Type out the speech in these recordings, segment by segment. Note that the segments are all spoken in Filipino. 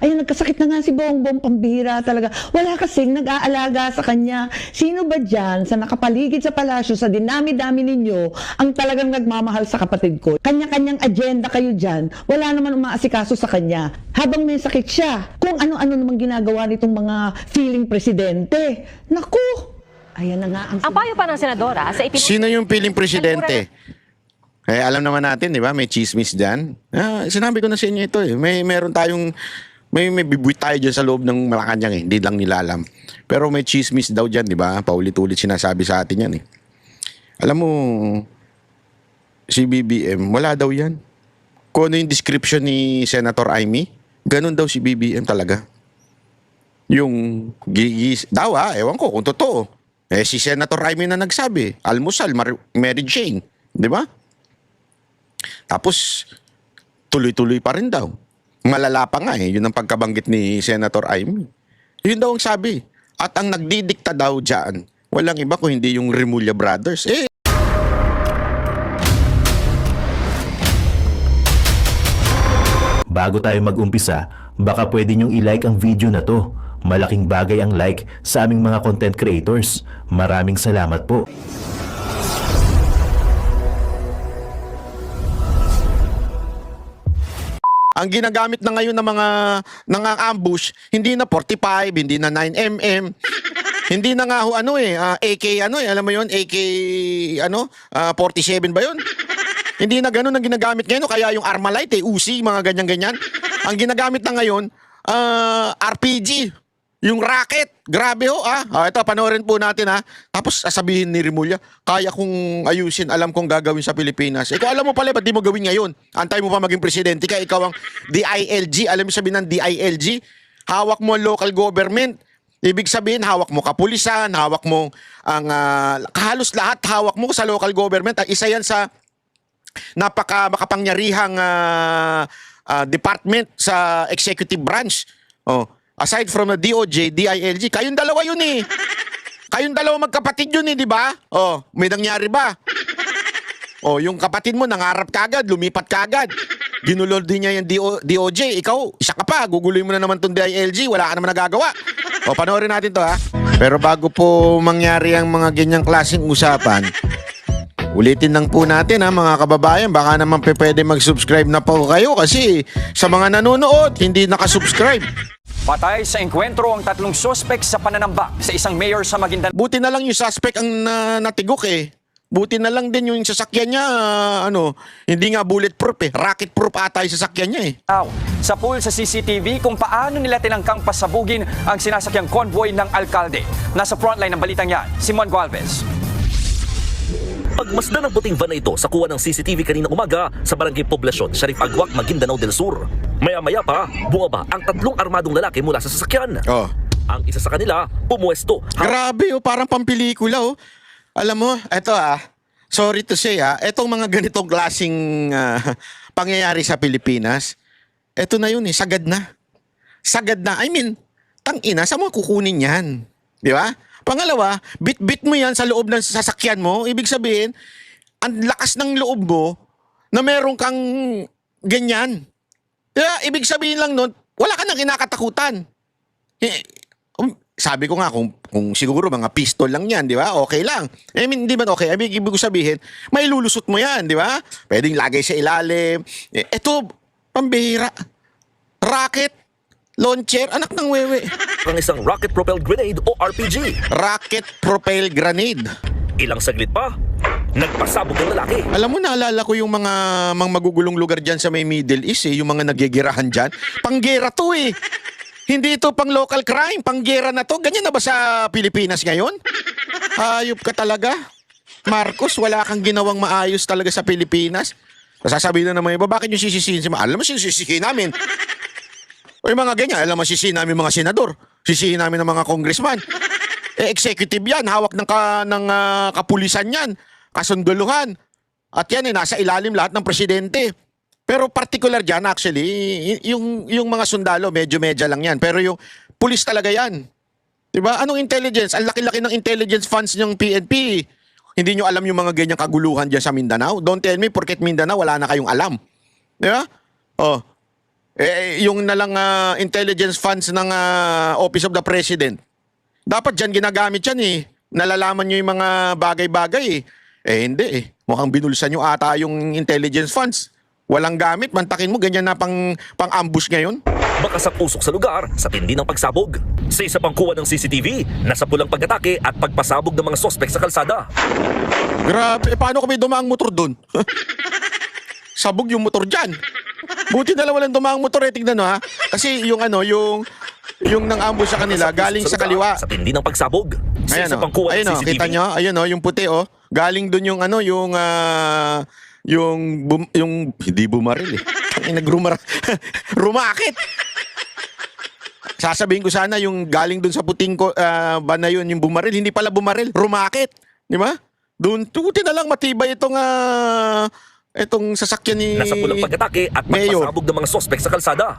Ayun, nagkasakit na nga si Bongbong, pambihira talaga. Wala kasing nag-aalaga sa kanya. Sino ba dyan sa nakapaligid sa palasyo, sa dinami-dami ninyo, ang talagang nagmamahal sa kapatid ko? Kanya-kanyang agenda kayo dyan. Wala naman umaasikaso sa kanya. Habang may sakit siya, kung ano-ano namang ginagawa nitong mga feeling presidente. Naku! Ayan na nga Ang payo pa ng senadora sa Sino yung piling presidente? Eh, alam naman natin, di ba? May chismis dyan. Sinabi ko na sa inyo ito eh. Meron tayong, may bibuit tayo dyan sa loob ng Malacanang eh. Hindi lang nila alam. Pero may chismis daw dyan, di ba? Paulit-ulit sinasabi sa atin yan eh. Alam mo, si BBM, wala daw yan. Kung ano yung description ni Senator Amy, ganun daw si BBM talaga. Yung gigis, daw ewan ko kung totoo. Eh, si Senator Amy na nagsabi, almusal, Mary Jane, di ba? Tapos, tuloy-tuloy pa rin daw. Malala pa nga eh, yun ang pagkabanggit ni Senator Amy. Yun daw ang sabi. At ang nagdidikta daw dyan, walang iba kung hindi yung Remulla Brothers. Eh, Bago tayo mag-umpisa, baka pwede nyong i-like ang video na to. Malaking bagay ang like sa aming mga content creators. Maraming salamat po. ang ginagamit na ngayon ng mga ambush, hindi na 45, hindi na 9mm, hindi na nga AK alam mo yun, AK 47 ba yun? Hindi na ganun ang ginagamit ngayon, kaya yung Armalite, Uzi, mga ganyan-ganyan. Ang ginagamit na ngayon, RPG, yung rocket. Grabe ito, panoorin po natin Tapos sasabihin ni Remulla, kaya kong ayusin, alam kung gagawin sa Pilipinas. Ikaw alam mo pala, ba't di mo gawin ngayon? Antay mo pa maging presidente ka, ikaw ang DILG. Alam mo sabihin ng DILG? Hawak mo ang local government. Ibig sabihin, hawak mo kapulisan, hawak mo ang halos lahat hawak mo sa local government. Isa yan sa makapangyarihang department sa executive branch. Aside from the DOJ, DILG, kayong dalawa yun eh. Kayong dalawa magkapatid yun eh, di ba? May nangyari ba? Yung kapatid mo nangarap kagad, lumipat kagad. Ginulol din niya yung DOJ. Ikaw, isa ka pa, guguloy mo na naman tong DILG, wala ka naman nagagawa. Panoorin natin to Pero bago po mangyari ang mga ganyang klaseng usapan, ulitin lang po natin mga kababayan, baka naman pwede mag-subscribe na po kayo kasi sa mga nanonood, hindi nakasubscribe. Patay sa engkwentro ang 3 suspek sa pananamba sa isang mayor sa Maguindanao. Buti na lang yung suspect ang natigok eh. Buti na lang din yung sasakyan niya, hindi nga bulletproof eh. Rocket-proof ata yung sasakyan niya eh. Sa pool sa CCTV kung paano nila tinangkang pasabugin ang sinasakyang convoy ng alkalde. Nasa frontline ng balitang yan, Simon Gualvez. Pagmasdan ng puting van na ito sa kuha ng CCTV kanina umaga sa Barangay Poblasyon, Sharif Agwak, Maguindanao del Sur. Maya-maya pa, bumaba ang 3 armadong lalaki mula sa sasakyan. Ang isa sa kanila, pumuesto. Grabe parang pampelikula Alam mo, eto sorry to say etong mga ganitong klaseng pangyayari sa Pilipinas, eto na yun sagad na. Sagad na, tangina, saan mo kukunin yan? Di ba? Pangalawa, bit-bit mo yan sa loob ng sasakyan mo. Ibig sabihin, ang lakas ng loob mo na meron kang ganyan. Kaya ibig sabihin lang nun, wala ka nang kinakatakutan. Sabi ko nga, kung siguro mga pistol lang yan, di ba? Okay lang. Hindi ba okay? Ibig ko sabihin, may lulusot mo yan, di ba? Pwedeng lagay sa ilalim. Ito, pambihira. Rocket. Launcher, anak ng wewe. Ang isang rocket-propelled grenade o RPG. Rocket-propelled grenade. Ilang saglit pa, nagpasabog ng lalaki. Alam mo, naalala ko yung mga magugulong lugar dyan sa may Middle East yung mga nagyegirahan dyan. Panggera to eh. Hindi ito pang local crime, panggera na to. Ganyan na ba sa Pilipinas ngayon? Hayop ka talaga. Marcos, wala kang ginawang maayos talaga sa Pilipinas. Sasabihin na naman iba, bakit yung sisisihin si alam mo, sisisihin namin. Yung mga ganyan, alam mo, sisihin namin mga senador, sisihin namin ng mga congressman. Executive yan, hawak ng kapulisan yan, kasunduluhan. At yan nasa ilalim lahat ng presidente. Pero particular dyan, actually, yung mga sundalo, medyo-medya lang yan. Pero yung pulis talaga yan. Diba? Anong intelligence? Ang laki-laki ng intelligence funds ng PNP. Hindi nyo alam yung mga ganyang kaguluhan dyan sa Mindanao. Don't tell me, porket Mindanao, wala na kayong alam. Diba? Yung nalang intelligence funds ng Office of the President. Dapat dyan ginagamit yan eh. Nalalaman nyo yung mga bagay-bagay eh. Hindi eh. Mukhang binulsan nyo ata yung intelligence funds. Walang gamit, mantakin mo, ganyan na pang-ambush ngayon. Makasap-usok sa lugar sa tindi ng pagsabog. Sa isa pang kuha ng CCTV, nasa pulang pag-atake at pagpasabog ng mga sospek sa kalsada. Grabe, paano kung may dumaang motor doon? Sabog yung motor dyan. Buti na lang walang dumaang motor eh, tignan no ha. Kasi yung yung nang-ambush sa kanila, galing sa kaliwa. Sa tindi ng pagsabog. Sa Ayan isa pang kuha ng ayun CCTV. kita nyo, ayun yung puti galing doon yung hindi bumaril eh. Rumakit. Sasabihin ko sana yung galing doon sa puting ba na yun, yung bumaril, hindi pala bumaril, rumakit. Di ba? Doon, tuti na lang matibay itong sasakyan ni Nasa pulang pag-atake at Mayor. pagpasabog ng mga sospek sa kalsada.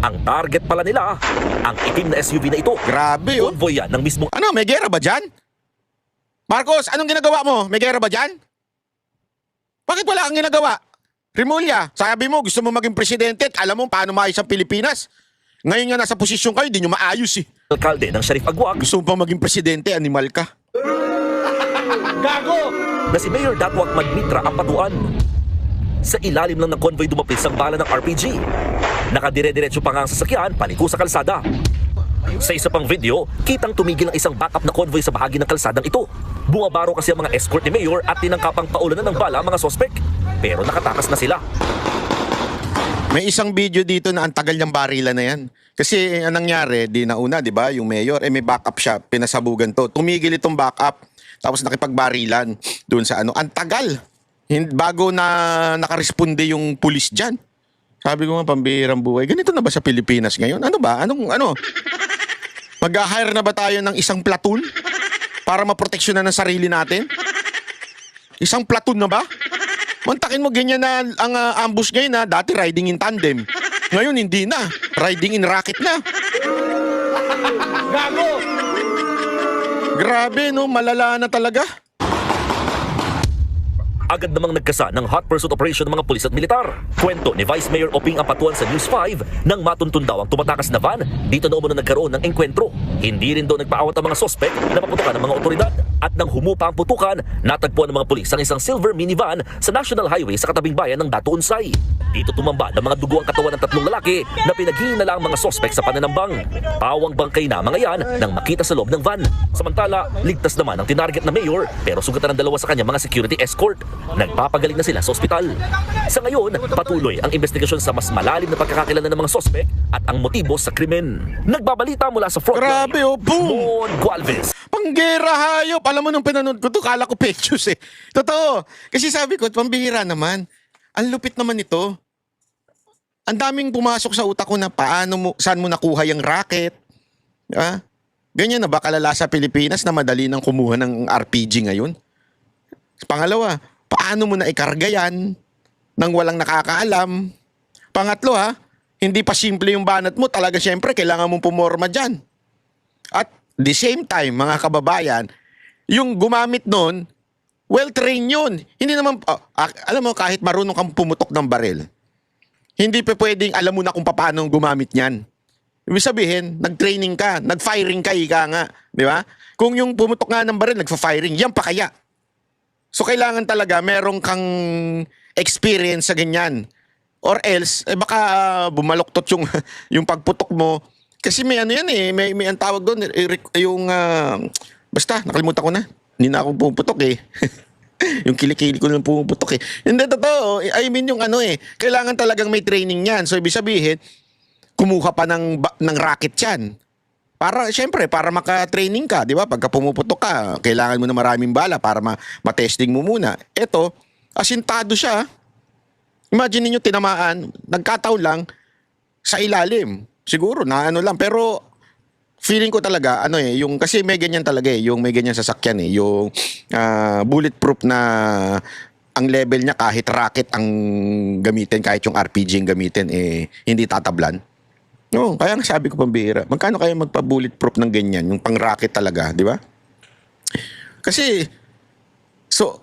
Ang target pala nila, ang itim na SUV na ito. Grabe Convoy yan ng mismong Ano, may gera ba dyan? Marcos, anong ginagawa mo? May gera ba dyan? Bakit wala kang ginagawa? Rimulya, sabi mo gusto mo maging presidente at alam mo paano maayos ang Pilipinas. Ngayon nga nasa posisyon kayo, di nyo maayos eh. alkalde ng Sheriff Agwak Gusto mo pa maging presidente, animal ka. na si Mayor Datwak Magmitra ang patuan. Sa ilalim lang ng convoy dumapis ang bala ng RPG. Nakadire-diretso pa nga ang sasakyan paliko sa kalsada. Sa isa pang video, kitang tumigil ang isang backup na convoy sa bahagi ng kalsadang ito. Bumabaro kasi ang mga escort ni Mayor at tinangkapang paulanan ng bala ang mga sospek. Pero nakatakas na sila. May isang video dito na ang tagal niyang barilan na yan. Kasi anong nangyari, di nauna, di ba, yung mayor, may backup siya, pinasabugan to. Tumigil itong backup, tapos nakipagbarilan doon sa ano. Ang tagal. Bago na nakaresponde yung pulis dyan. Sabi ko nga, pambihirang buhay. Ganito na ba sa Pilipinas ngayon? Ano ba? Ano? Mag-hire na ba tayo ng isang platoon para maproteksyonan ng sarili natin? Isang platoon na ba? Mantakin mo ganyan na ang ambush ngayon na dati riding in tandem. Ngayon hindi na. Riding in rocket na. Gago! Grabe no, malala na talaga. Agad namang nagkasa ng hot pursuit operation ng mga pulis at militar. Kwento ni Vice Mayor Oping Apatuan sa News 5 nang matuntun daw ang tumatakas na van, dito na umano nagkaroon ng engkwentro. Hindi rin daw nagpaawat ang mga sospek na maputukan ng mga otoridad. At nang humupa ang putukan, natagpuan ng mga pulis ang isang silver minivan sa National Highway sa katabing bayan ng Dato Unsay. Dito tumamba ng mga dugo ang katawan ng tatlong lalaki na pinaghihinala ang mga sospek sa pananambang. Pawang bangkay na mga yan nang makita sa loob ng van. Samantala, ligtas naman ang tinarget na mayor pero sugatan ng dalawa sa kanya mga security escort. Nagpapagaling na sila sa ospital. Sa ngayon, patuloy ang investigasyon sa mas malalim na pagkakakilala ng mga sospek at ang motibo sa krimen. Nagbabalita mula sa frontline. Grabe boom! Mon Gualvez. Panggera hayop. Alam mo nung pinanood ko to, kala ko pictures eh. Totoo. Kasi sabi ko, pambihira naman. Ang lupit naman ito. Ang daming pumasok sa utak ko na saan mo nakuha yung racket. Ganyan na ba kalala sa Pilipinas na madali nang kumuha ng RPG ngayon? Pangalawa, paano mo na ikarga yan nang walang nakakaalam? Pangatlo hindi pa simple yung banat mo. Talaga syempre, kailangan mong pumorma dyan. At the same time, mga kababayan, yung gumamit nun, well-trained yun. Hindi naman, alam mo, kahit marunong kang pumutok ng baril, hindi pa pwedeng alam mo na kung paano gumamit niyan. Ibig sabihin, nag-training ka, nag-firing ka, ika nga. Di ba? Kung yung pumutok nga ng baril, nagfa-firing, yan pa kaya. So, kailangan talaga merong kang experience sa ganyan. Or else, baka bumaloktot yung pagputok mo. Kasi may ano yan may ang tawag doon, basta, nakalimutan ko na. Hindi na ako pumuputok yung kilikili ko lang pumuputok Hindi, totoo. I mean yung kailangan talagang may training yan. So, ibig sabihin, kumuha pa ng racket yan. Siyempre, para maka-training ka, di ba? Pagka pumuputok ka, kailangan mo na maraming bala para ma-testing mo muna. Ito, asintado siya. Imagine niyo tinamaan, nagkataon lang sa ilalim. Siguro na lang, pero feeling ko talaga yung kasi may ganyan talaga yung may ganyan sasakyan yung bulletproof na ang level niya kahit rocket ang gamitin, kahit yung RPG ang gamitin hindi tatablan. No, kaya sabi ko pambihira. Magkano kaya magpa-bulletproof ng ganyan, yung pang-rocket talaga, di ba? Kasi, so,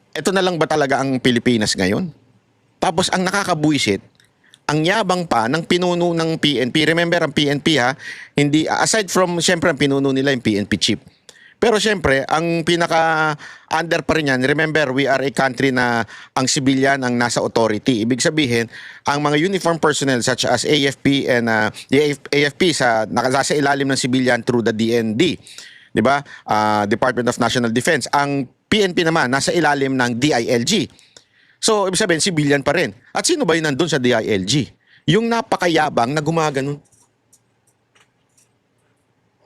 eto na lang ba talaga ang Pilipinas ngayon? Tapos ang nakakabuisit, ang yabang pa ng pinuno ng PNP. Remember, ang PNP ha, hindi, aside from, syempre, ang pinuno nila yung PNP chief. Pero syempre, ang pinaka-under pa rin yan, remember, we are a country na ang civilian ang nasa authority. Ibig sabihin, ang mga uniform personnel such as AFP and the AFP nasa ilalim ng civilian through the DND. Di ba? Department of National Defense. Ang PNP naman, nasa ilalim ng DILG. So, ibig sabihin, civilian pa rin. At sino ba yun nandun sa DILG? Yung napakayabang na gumaganon.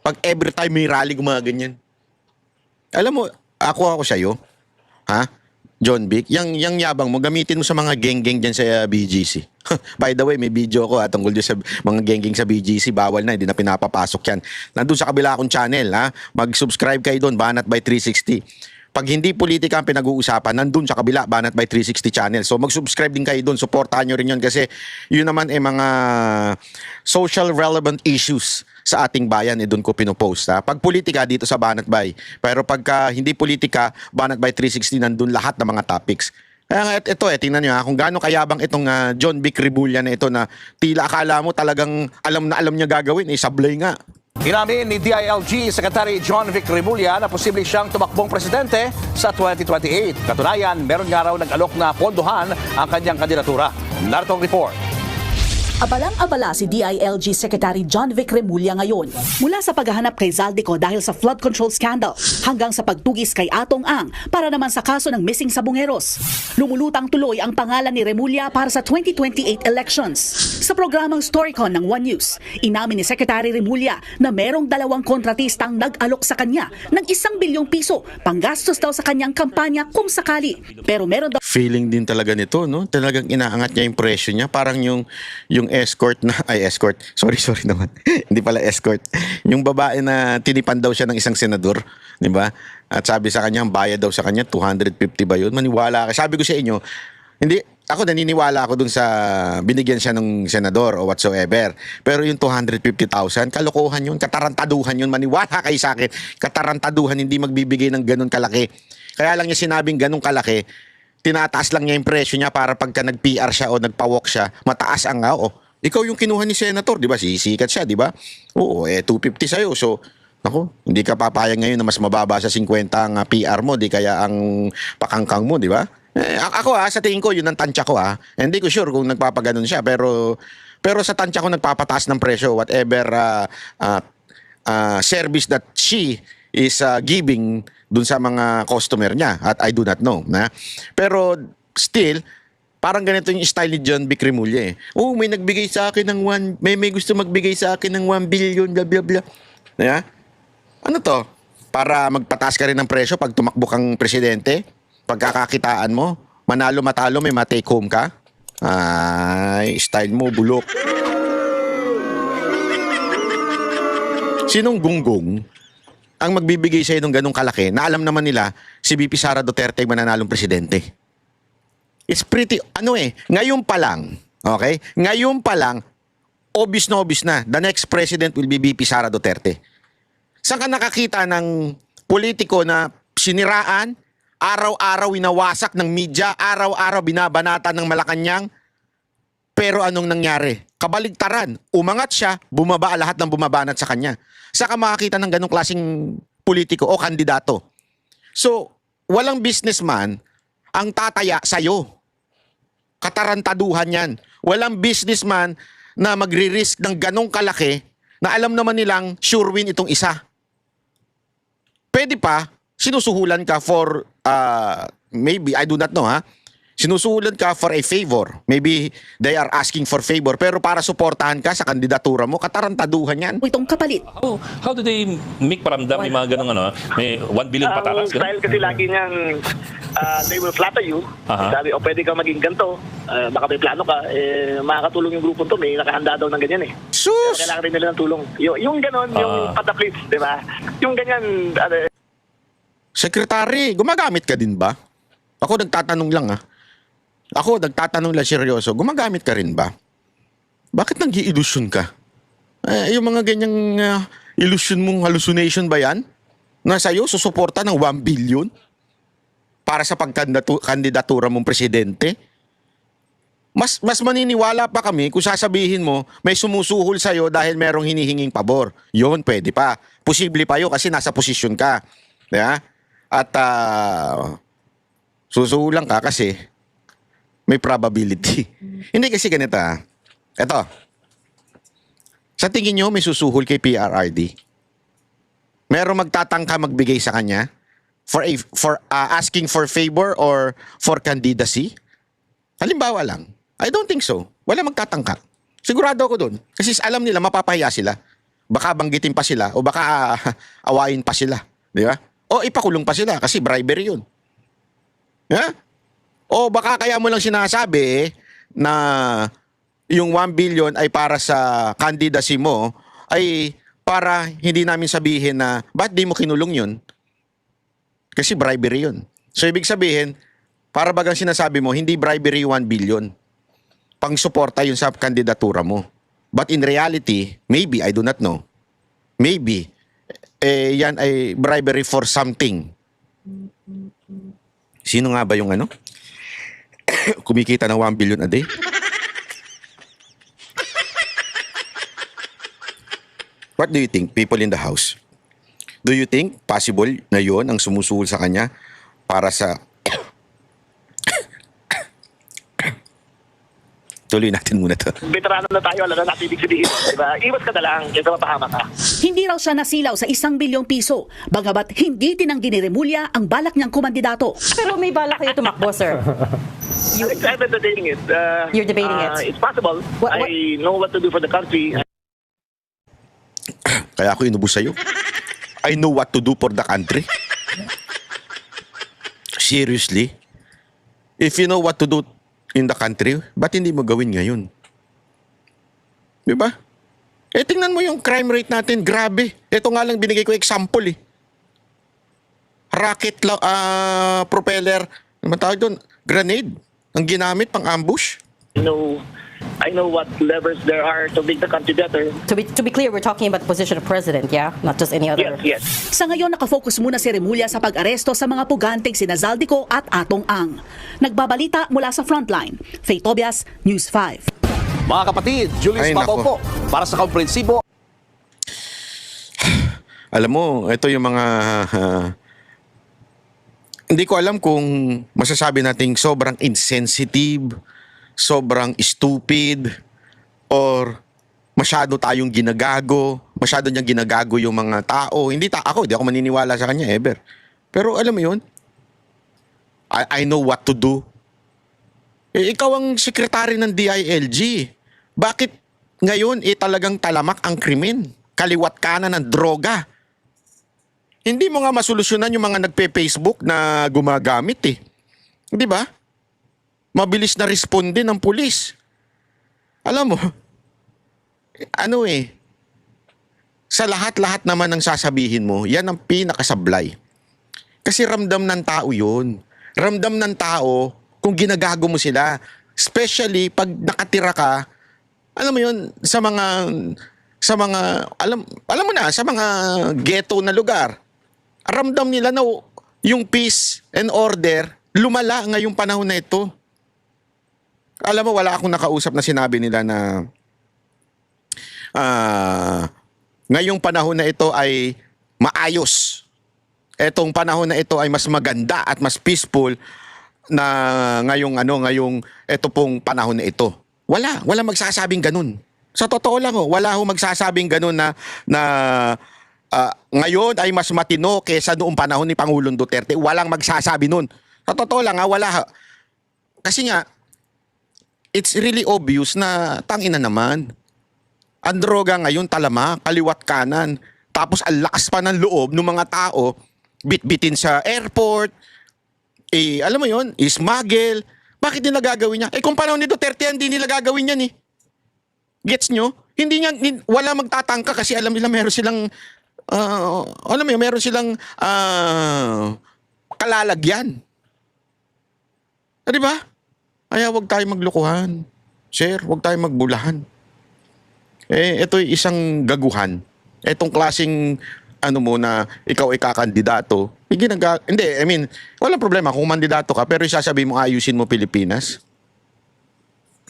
Pag every time may rally, gumaganyan. Alam mo, ako sa'yo, ha? John Vic, yung yabang mo, gamitin mo sa mga geng-geng dyan sa BGC. By the way, may video ko tungkol dyan sa mga geng-geng sa BGC. Bawal na, hindi na pinapapasok yan. Nandun sa kabila akong channel, ha? Mag-subscribe kayo doon, Banat by 360. Pag hindi politika ang pinag-uusapan, nandun sa kabila, Banat by 360 channel. So mag-subscribe din kayo doon, supportahan nyo rin yun kasi yun naman ay mga social relevant issues sa ating bayan, doon ko pinopost. Ha? Pag politika, dito sa Banat by. Pero pagka hindi politika, Banat by 360, nandun lahat ng mga topics. Kaya nga ito tingnan nyo kung gaano kayabang itong John Vic Rebulla na ito na tila akala mo talagang alam na alam niya gagawin, sablay nga. Inamin ni DILG Secretary John Vic Remulla na posible siyang tumakbong presidente sa 2028. Katunayan, meron nga raw nag-alok na pondohan ang kanyang kandidatura. Narito ang report. Abalang-abala si DILG Secretary John Vic Remulla ngayon mula sa paghahanap kay Zaldico dahil sa flood control scandal hanggang sa pagtugis kay Atong Ang para naman sa kaso ng missing sabongeros. Lumulutang tuloy ang pangalan ni Remulla para sa 2028 elections. Sa programang Storycon ng One News, inamin ni Secretary Remulla na merong 2 kontratistang nag-alok sa kanya ng 1 bilyong piso panggastos daw sa kanyang kampanya kung sakali. Pero meron daw Feeling din talaga nito, no? Talagang inaangat niya yung presyo niya. Parang yung escort na, escort. Sorry naman. Hindi pala escort. Yung babae na tinipan daw siya ng isang senador, di ba? At sabi sa kanya, ang bayad daw sa kanya, 250 ba yun? Maniwala ka. Sabi ko sa inyo, hindi, ako naniniwala ako dun sa binigyan siya ng senador o whatsoever. Pero yung 250,000, kalokohan yun, katarantaduhan yun. Maniwala kayo sa akin, katarantaduhan, hindi magbibigay ng ganun kalaki. Kaya lang niya sinabing ganun kalaki, tinataas lang niya yung presyo niya para pagka nag-PR siya o nagpa-walk siya, mataas ang ikaw yung kinuha ni Senator, di ba? Sisikat siya, di ba? Oo, 250 sa'yo. So, naku, hindi ka papayag ngayon na mas mababa sa 50 ang PR mo, di kaya ang pakangkang mo, di ba? Ako sa tingin ko, yun ang tansya ko Hindi ko sure kung nagpapaganon siya, pero sa tansya ko nagpapataas ng presyo, whatever service that she is giving dun sa mga customer niya, at I do not know. Pero still, parang ganito yung style ni John Vic Remulla may nagbigay sa akin ng may gusto magbigay sa akin ng 1 billion, blah blah blah. Ano to? Para magpataas ka rin ng presyo pag tumakbo kang presidente? Pagkakakitaan mo? Manalo matalo may ma-take home ka? Ay, style mo bulok. Sinong gunggong ang magbibigay sa'yo ng ganong kalaki na alam naman nila si VP Sara Duterte ang mananalong presidente? It's pretty, ngayon pa lang, okay? Ngayon pa lang, obvious na, the next president will be VP Sara Duterte. Saan ka nakakita ng politiko na siniraan, araw-araw winawasak ng media, araw-araw binabanatan ng Malacanang, pero anong nangyari? Kabaligtaran, umangat siya, bumaba lahat ng bumabanat sa kanya. Saan ka makakita ng ganong klaseng politiko o kandidato? So, walang businessman ang tataya sa'yo. Katarantaduhan yan. Walang businessman na magre-risk ng ganong kalaki na alam naman nilang sure win itong isa. Pwede pa, sinusuhulan ka for, maybe, I do not know sinusuhulan ka for a favor. Maybe they are asking for favor, pero para suportahan ka sa kandidatura mo, katarantaduhan yan. itong kapalit. How do they make paramdam yung mga ganong may 1 billion patakas? Dahil kasi lagi niyang they will flatter you. Sabi, pwede ka maging ganito. Baka may plano ka. Makakatulong yung grupo to. May nakahanda daw ng ganyan Sus! Kailangan rin nila ng tulong. Yung ganon, yung pataplit, di ba? Yung ganyan, Sekretary, gumagamit ka din ba? Ako nagtatanong lang Ako nagtatanong lang seryoso, gumagamit ka rin ba? Bakit nag-i-illusion ka? Yung mga ganyang illusion mong hallucination ba yan? Na sa'yo susuporta ng 1 billion? Para sa pagkandidatura mong presidente? Mas maniniwala pa kami kung sasabihin mo may sumusuhol sa'yo dahil merong hinihinging pabor. Yun, pwede pa. Posible pa yun kasi nasa posisyon ka. Yeah? At susuhulan ka kasi may probability. Hindi kasi ganito. Ito. Sa tingin nyo may susuhol kay PRRD? Merong magtatangka magbigay sa kanya for asking for favor or for candidacy? Halimbawa lang. I don't think so. Wala magtatangka. Sigurado ako doon. Kasi alam nila, mapapahiya sila. Baka banggitin pa sila o baka awayin pa sila. Di ba? O ipakulong pa sila kasi bribery yun. Yeah? O baka kaya mo lang sinasabi na yung 1 billion ay para sa candidacy mo ay para hindi namin sabihin na ba't di mo kinulong yun? Kasi bribery yun. So ibig sabihin, para bagang sinasabi mo, hindi bribery 1 billion. Pang-suporta yun sa kandidatura mo. But in reality, maybe, I do not know, maybe, yan ay bribery for something. Sino nga ba yung ano? Kumikita ng 1 billion a day? What do you think, people in the house? Do you think possible na yon ang sumusuhol sa kanya para sa... Tuloy natin muna to. Veterano na tayo, alam na natin ibig sabihin. Diba? Iwas ka na lang, kaysa mapahama ka. Hindi raw siya nasilaw sa 1 bilyong piso, bagamat hindi tinanggi ni Remulla ang balak niyang kumandidato. Pero may balak kayo tumakbo, sir. I'm not debating it. You're debating it. It's possible. What- I know what to do for the country. Kaya ako inubos sa'yo. I know what to do for the country. Seriously? If you know what to do in the country, ba't hindi mo gawin ngayon? Diba? Tingnan mo yung crime rate natin, grabe. Ito nga lang binigay ko example Rocket, propeller, ano tawag doon? Grenade. Ang ginamit pang ambush. I know what levers there are to make the country better. To be clear, we're talking about the position of president, yeah? Not just any other... Yes. Sa ngayon, nakafocus muna si Remulla sa pag-aresto sa mga puganteng sina Zaldico at Atong Ang. Nagbabalita mula sa Frontline. Faye Tobias, News 5. Mga kapatid, Julius Ay, Papaw nako. po para sa komprensibo. Alam mo, ito yung mga... hindi ko alam kung masasabi nating sobrang insensitive, sobrang stupid, or masyado tayong ginagago, masyado niyang ginagago yung mga tao. Hindi ako maniniwala sa kanya ever. Pero alam mo yun, I know what to do. Ikaw ang sekretary ng DILG. Bakit ngayon talagang talamak ang krimen? Kaliwat kanan ng droga. Hindi mo nga masolusyonan yung mga nagpe-Facebook na gumagamit Di ba? Mabilis na responde ng pulis. Alam mo, sa lahat-lahat naman ng sasabihin mo, yan ang pinakasablay. Kasi ramdam ng tao yun. Ramdam ng tao kung ginagago mo sila. Especially pag nakatira ka, alam mo yun, sa mga alam mo na, sa mga ghetto na lugar. Ramdam nila na yung peace and order lumala ngayong panahon na ito. Alam mo, wala akong nakausap na sinabi nila na ngayong panahon na ito ay maayos. Etong panahon na ito ay mas maganda at mas peaceful na ngayong ito pong panahon na ito. Wala magsasabing ganun. Sa totoo lang wala ho magsasabing ganun na ngayon ay mas matino kaysa noong panahon ni Pangulong Duterte. Walang magsasabi nun. Sa totoo lang wala. Kasi nga, it's really obvious na tangina naman. Ang droga ngayon talama, kaliwat kanan. Tapos ang lakas pa ng loob ng mga tao, bitbitin sa airport, alam mo yun, smuggle. Bakit nila gagawin niya? Kung panahon ni Duterte, hindi nila gagawin yan Gets nyo? Wala magtatangka kasi alam nila meron silang meron silang kalalagyan. Di ba? Kaya huwag tayo maglukuhan. Sir, huwag tayo magbulahan. Ito'y isang gaguhan. Itong klaseng na ikaw ay kakandidato. Walang problema kung mandidato ka pero isasabihin mo ayusin mo Pilipinas.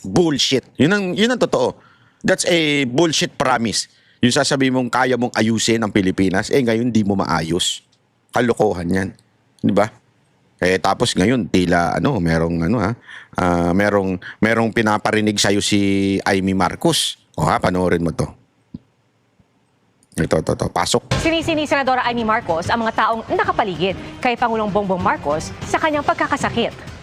bullshit. Yun ang totoo. That's a bullshit promise. Yung sasabihin mong kaya mong ayusin ang Pilipinas, ngayon di mo maayos. Kalokohan yan. Di ba? Tapos ngayon, tila, merong pinaparinig sa'yo si Amy Marcos. Panoorin mo to. Ito, pasok. Sinisi ni Senadora Amy Marcos ang mga taong nakapaligid kay Pangulong Bongbong Marcos sa kanyang pagkakasakit.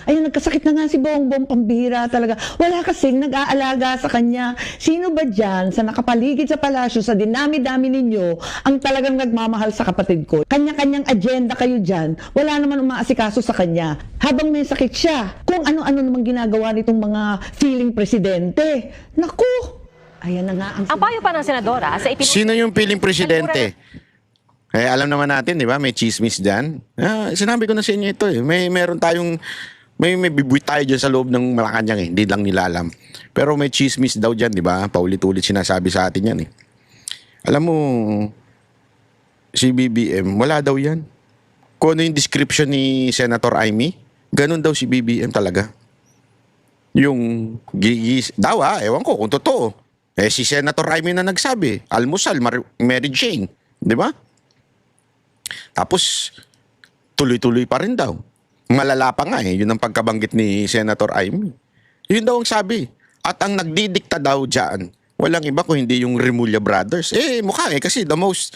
Ayun, nagkasakit na nga si Bongbong, pambihira talaga. Wala kasing nag-aalaga sa kanya. Sino ba dyan sa nakapaligid sa palasyo, sa dinami-dami ninyo, ang talagang nagmamahal sa kapatid ko? Kanya-kanyang agenda kayo dyan. Wala naman umaasikaso sa kanya. Habang may sakit siya, kung ano-ano namang ginagawa nitong mga feeling presidente. Naku! Ayan na nga Ang payo pa ng senadora sa Sino yung piling presidente? Alam naman natin, di ba? May chismis dyan. Sinabi ko na sa inyo ito eh. May bibuit tayo dyan sa loob ng Malacanang hindi lang nila alam. Pero may chismis daw dyan, di ba? Paulit-ulit sinasabi sa atin yan eh. Alam mo, si BBM, wala daw yan. Kung ano yung description ni Senator Amy, ganun daw si BBM talaga. Yung gigis, daw ewan ko kung totoo. Si Senator Amy na nagsabi, almusal, Mary Jane, di ba? Tapos, tuloy-tuloy pa rin daw. Malala pa nga yun ang pagkabanggit ni Senator Amy. Yun daw ang sabi. At ang nagdidikta daw dyan, walang iba kung hindi yung Remulla Brothers. Mukha kasi the most,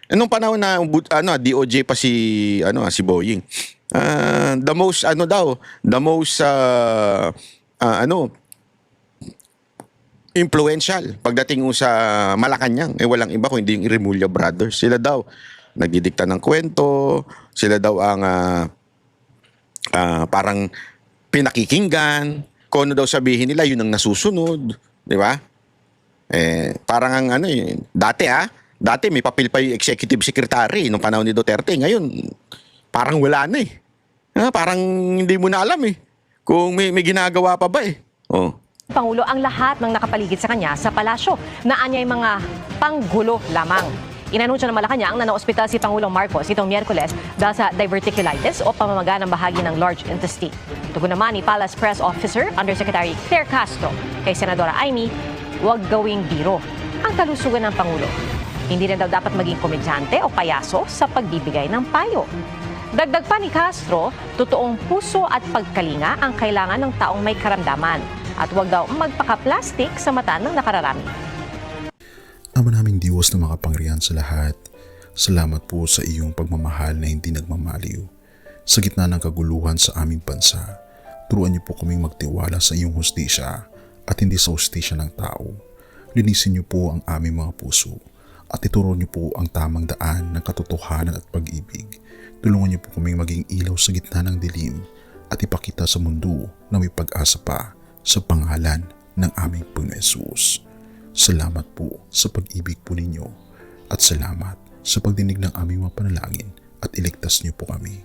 nung panahon na DOJ pa si Boying. The most influential pagdating sa Malacanang. Walang iba kung hindi yung Remulla Brothers. Sila daw nagdidikta ng kwento, sila daw ang parang pinakikinggan, kung ano daw sabihin nila, yun ang nasusunod, di ba? Parang ang dati may papel pa yung executive secretary nung panahon ni Duterte, ngayon parang wala na eh. Parang hindi mo na alam eh, kung may ginagawa pa ba eh. Pangulo ang lahat ng nakapaligid sa kanya sa palasyo na anyay mga panggulo lamang. Inanunsyo ng Malacanang na na-ospital si Pangulong Marcos itong Miyerkules dahil sa diverticulitis o pamamaga ng bahagi ng large intestine. Tugon naman ni Palace Press Officer Undersecretary Claire Castro kay Senadora Amy, huwag gawing biro ang kalusugan ng Pangulo. Hindi rin daw dapat maging komedyante o payaso sa pagbibigay ng payo. Dagdag pa ni Castro, totoong puso at pagkalinga ang kailangan ng taong may karamdaman at huwag daw magpaka-plastic sa mata ng nakararami. Ama naming Diyos na makapangyarihan sa lahat, salamat po sa iyong pagmamahal na hindi nagmamaliw. Sa gitna ng kaguluhan sa aming bansa, turuan niyo po kaming magtiwala sa iyong hustisya at hindi sa hustisya ng tao. Linisin niyo po ang aming mga puso at ituro niyo po ang tamang daan ng katotohanan at pag-ibig. Tulungan niyo po kaming maging ilaw sa gitna ng dilim at ipakita sa mundo na may pag-asa pa sa pangalan ng aming Panginoon Hesus. Salamat po sa pag-ibig po ninyo at salamat sa pagdinig ng aming mga panalangin at iligtas niyo po kami.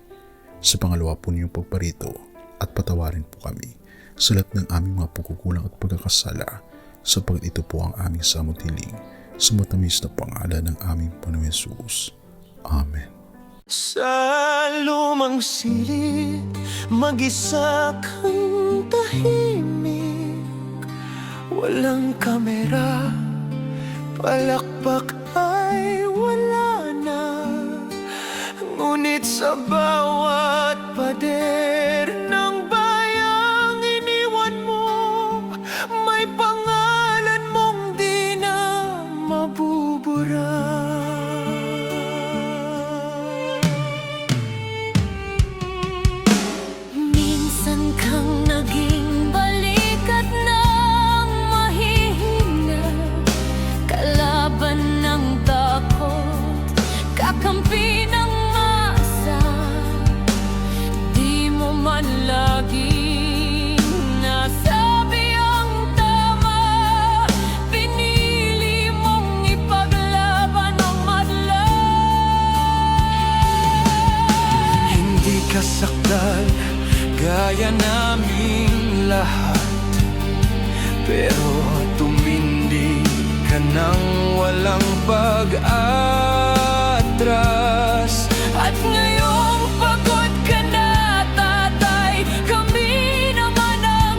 Sa pangalawa po ninyong pagparito at patawarin po kami sa lahat ng aming mga pagkukulang at pagkakasala sapagkat ito po ang aming samutiling sa matamis na pangalan ng aming Panginoon Hesus. Amen. Sa lumang silid, mag-isa kang tahimik. Walang kamera, palakpak ay wala na. Ngunit sa bawat pader ng bayang iniwan mo, may pangalan mong di na mabubura. Minsan kang naging balikat na kakampi ng masa, di mo man laging nasabi ang tama. Pinili mong ipaglaban ang madla. Hindi ka sakdal gaya naming lahat, pero tumindi ka nang walang pag-atras. At ngayong pagod ka na, tatay, kami naman ang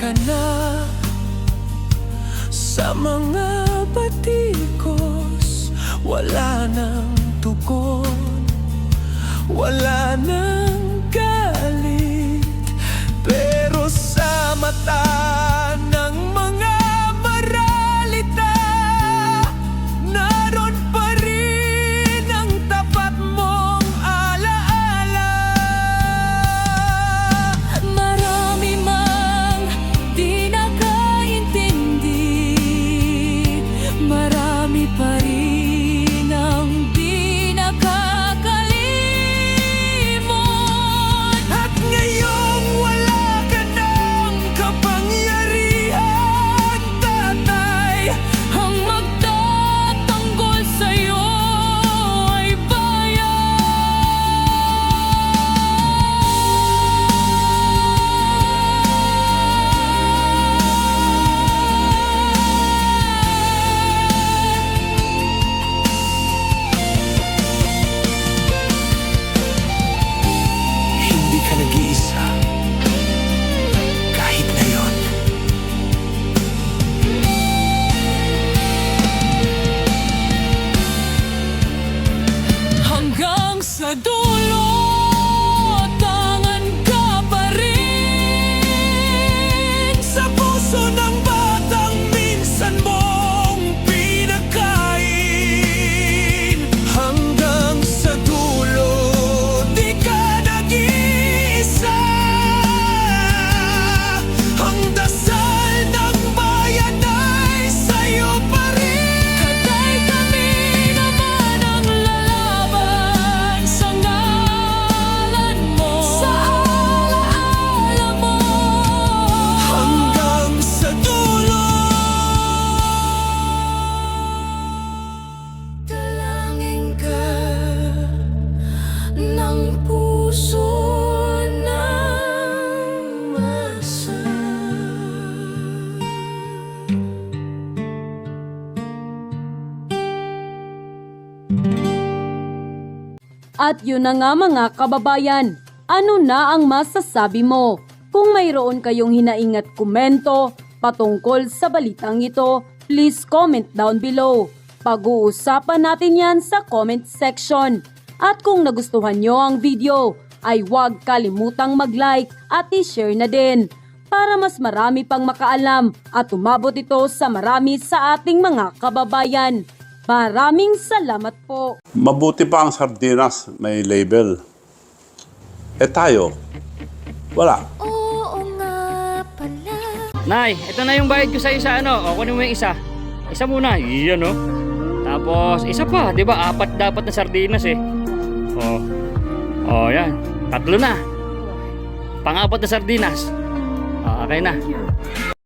ka na sa mga batikos. Wala nang tugon, wala nang galit, pero sa mata ng mga maralita, naroon pa rin ang tapat mong alaala. Marami mang di nakaintindi, marami pa rin ang di nakakalimot. At ngayong wala ka ng kapangyarihan, tatay, ang magtatanggol sa'yo ay hindi ka nag-iisa kahit ngayon. Hanggang sa dulo, tangan ka pa rin sa puso ng batang minsan mong pinakain. Hanggang sa dulo, di ka nag-iisa. Ang dasal ng bayan ay sa'yo pa rin. Katay kami naman ang lalaban sa ngalan mo, sa alaala mo. Hanggang sa dulo, dalangin ka ng puso ng masa. At yun na nga mga kababayan, ano na ang masasabi mo? Kung mayroon kayong hinaing at komento patungkol sa balitang ito, please comment down below. Pag-uusapan natin yan sa comment section. At kung nagustuhan nyo ang video, ay huwag kalimutang mag-like at i-share na din para mas marami pang makaalam at umabot ito sa marami sa ating mga kababayan. Maraming salamat po. Mabuti pa ang sardinas, may label. Eh tayo, wala. Oo nga pala. Nay, ito na yung bayad ko sa isa, ano? O, kunin mo yung isa. Isa muna, iyan, no? Tapos, isa pa, di ba? 4 dapat na sardinas, eh. O, yan. 3 na. Pang-4 na sardinas. O, okay na.